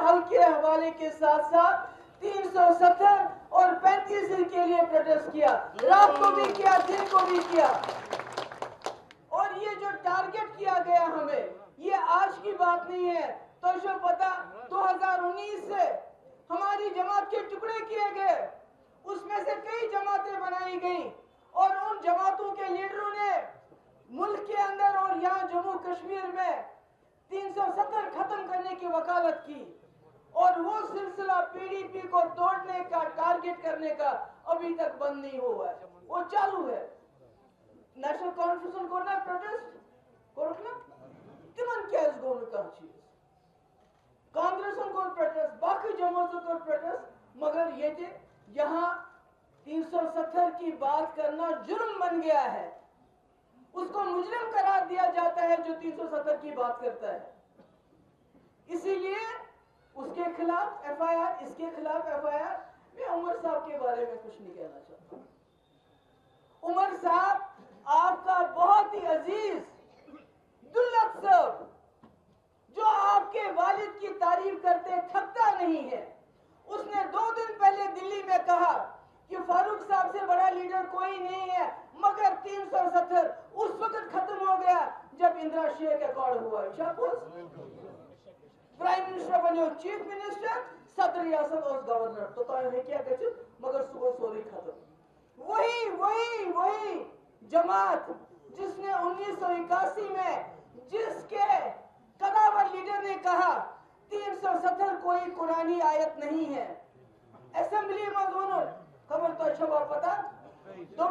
हल के हवाले के साथ साथ 370 और 35 के लिए प्रोटेस्ट किया, रात को भी किया, दिन को भी किया। और ये जो टारगेट किया गया हमें, ये आज की बात नहीं है। तो जो पता 2019 से हमारी जमात के टुकड़े किए गए, उसमें से कई जमातें बनाई गई और उन जमातों के लीडरों ने मुल्क के अंदर और यहाँ जम्मू कश्मीर में 370 खत्म करने की वकालत की। और वो सिलसिला पीडीपी को तोड़ने का, टारगेट करने का अभी तक बंद नहीं हुआ है, वो चालू है। नेशनल कॉन्फ्रेंस को ना प्रोटेस्ट कोरकना तिमन क्या इस गोल का चीज कांग्रेस को प्रोटेस्ट, बाकी जमातों को प्रोटेस्ट, मगर ये थे यहाँ 370 की बात करना जुर्म बन गया है। उसको मुजरिम करार दिया जाता है जो 370 की बात करता है। इसीलिए उसके खिलाफ एफआईआर, इसके खिलाफ एफआईआर। मैं उमर साहब के बारे में कुछ नहीं कहना चाहता। उमर साहब आपका बहुत ही अजीज दुल्लत साहब, जो आपके वालिद की तारीफ करते थकता नहीं है, उसने 2 दिन पहले दिल्ली में कहा कि फारूक साहब से बड़ा लीडर कोई नहीं है, मगर 370 उस वक्त खत्म हो गया जब इंदिरा शेख अकॉर्ड हुआ। प्राइम मिनिस्टर बने, चीफ मिनिस्टर, सदर रियासत और गवर्नर, तो क्या कहते, मगर सुबह सोरी खत्म। वही जमात जिसने 1981 में जिसके कदावर लीडर ने कहा 370 कोई कुरानी आयत नहीं है, असेंबली में खबर तो अच्छा पता, तो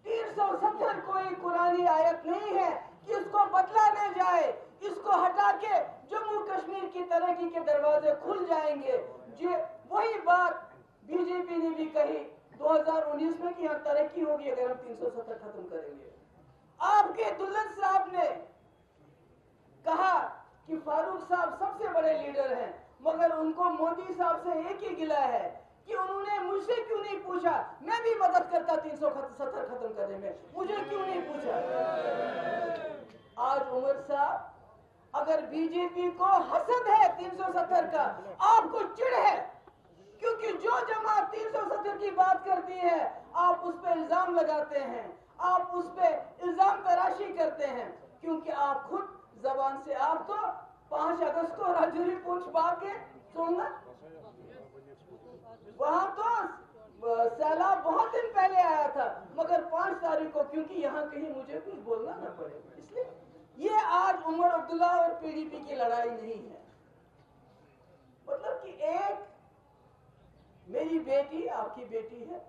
370 कोई कुरानी आयत नहीं है कि इसको बदला न जाए, इसको हटा के जम्मू कश्मीर की तरक्की के दरवाजे खुल जाएंगे। जो वही बात बीजेपी ने भी कही 2019 में कि यहाँ तरक्की होगी अगर हम 370 खत्म करेंगे। आपके दुल्लत साहब ने कहा कि फारूक साहब सबसे बड़े लीडर हैं, मगर उनको मोदी साहब से एक ही गिला है कि उन्होंने मुझसे क्यों नहीं पूछा, मैं भी मदद करता 370 खत्म करने में, मुझे क्यों नहीं पूछा। आज उमर साहब, अगर बीजेपी को हसद है 370 का, आपको चिढ़ है, क्योंकि जो जमात 370 की बात करती है आप उस पर इल्जाम लगाते हैं, आप उस पर इल्जाम तराशी करते हैं, क्योंकि आप खुद जबान से, आप तो 5 अगस्त को राजौरी पूंछ बाग के सुनना, वहां तो सैलाब बहुत दिन पहले आया था, मगर 5 तारीख को, क्योंकि यहाँ कहीं मुझे कुछ बोलना ना पड़े, इसलिए ये आज उमर अब्दुल्ला और पीडीपी की लड़ाई नहीं है। मतलब कि एक मेरी बेटी, आपकी बेटी है,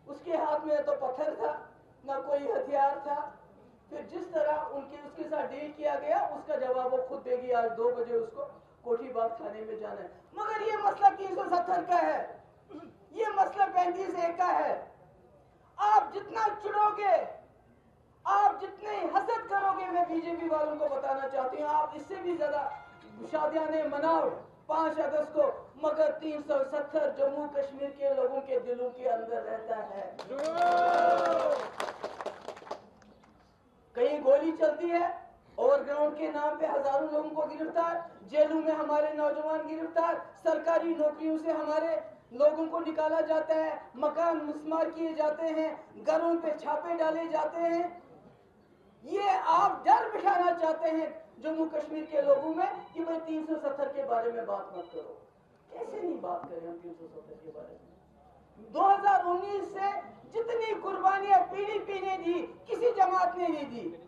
उसके हाथ में तो पत्थर था, ना कोई हथियार था, फिर जिस तरह उसके साथ डील किया गया उसका जवाब वो खुद देगी। आज 2 बजे उसको कोठीबाग थाने में जाना है, मगर ये मसला 370 का है, ये मसला 35A का है। आप जितना चिढ़ोगे, आप जितने हसद करोगे, मैं बीजेपी वालों को बताना चाहती हूँ, आप इससे भी ज्यादा शादियां ने मनाओ 5 अगस्त को, मगर 370 जम्मू कश्मीर के लोगों के दिलों के अंदर रहता है। कहीं गोली चलती है, ओवरग्राउंड के नाम पे हजारों लोगों को गिरफ्तार, जेलों में हमारे नौजवान गिरफ्तार, सरकारी नौकरियों से हमारे लोगों को निकाला जाता है, मकान मुस्मार किए जाते हैं, घरों पे छापे डाले जाते हैं। ये आप डर बिठाना चाहते हैं जम्मू कश्मीर के लोगों में कि भाई 370 के बारे में बात मत करो। कैसे नहीं बात करें हम 370 के बारे में। 2019 से जितनी कुर्बानियां पीडीपी ने दी, किसी जमात ने नहीं दी।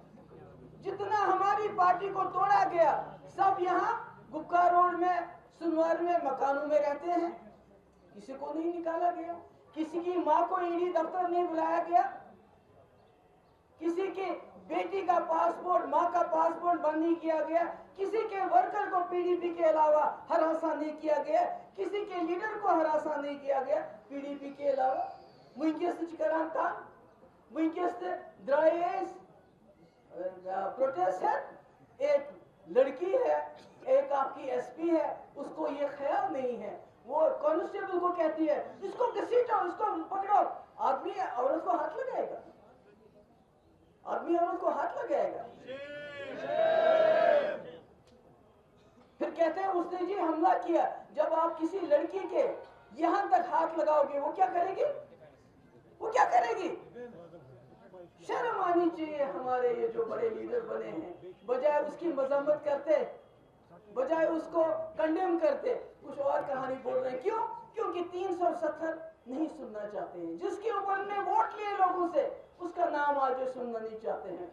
जितना हमारी पार्टी को तोड़ा गया, सब यहाँ गुप्का रोड में, सुनवार में मकानों में रहते हैं, किसी को नहीं निकाला गया, किसी की माँ को ईडी दफ्तर नहीं बुलाया गया, किसी की बेटी का पासपोर्ट, माँ का पासपोर्ट बंद नहीं किया गया, किसी के वर्कर को पीडीपी के अलावा हरासा नहीं किया गया, किसी के लीडर को हरासा नहीं किया गया पीडीपी के अलावा। वुनकस करान था, वुनकस द्राइस प्रोटेस्ट है, एक लड़की है, एक आपकी एसपी है, उसको ये ख्याल नहीं है, वो कांस्टेबल को कहती है इसको घसीटो, इसको पकड़ो, आदमी औरत को हाथ लगाएगा, आदमी औरत को हाथ लगाएगा। फिर कहते हैं उसने जी हमला किया। जब आप किसी लड़की के यहां तक हाथ लगाओगे वो क्या करेगी? वो क्या करेगी? शर्म आनी चाहिए हमारे ये जो बड़े लीडर बने हैं, बजाय उसकी मजम्मत करते, बजाय उसको कंडेम करते, कुछ और कहानी बोल रहे हैं। क्यों? क्योंकि 370 नहीं सुनना चाहते हैं। जिसके ऊपर ने वोट लिए लोगों से, उसका नाम आज सुनना नहीं चाहते हैं।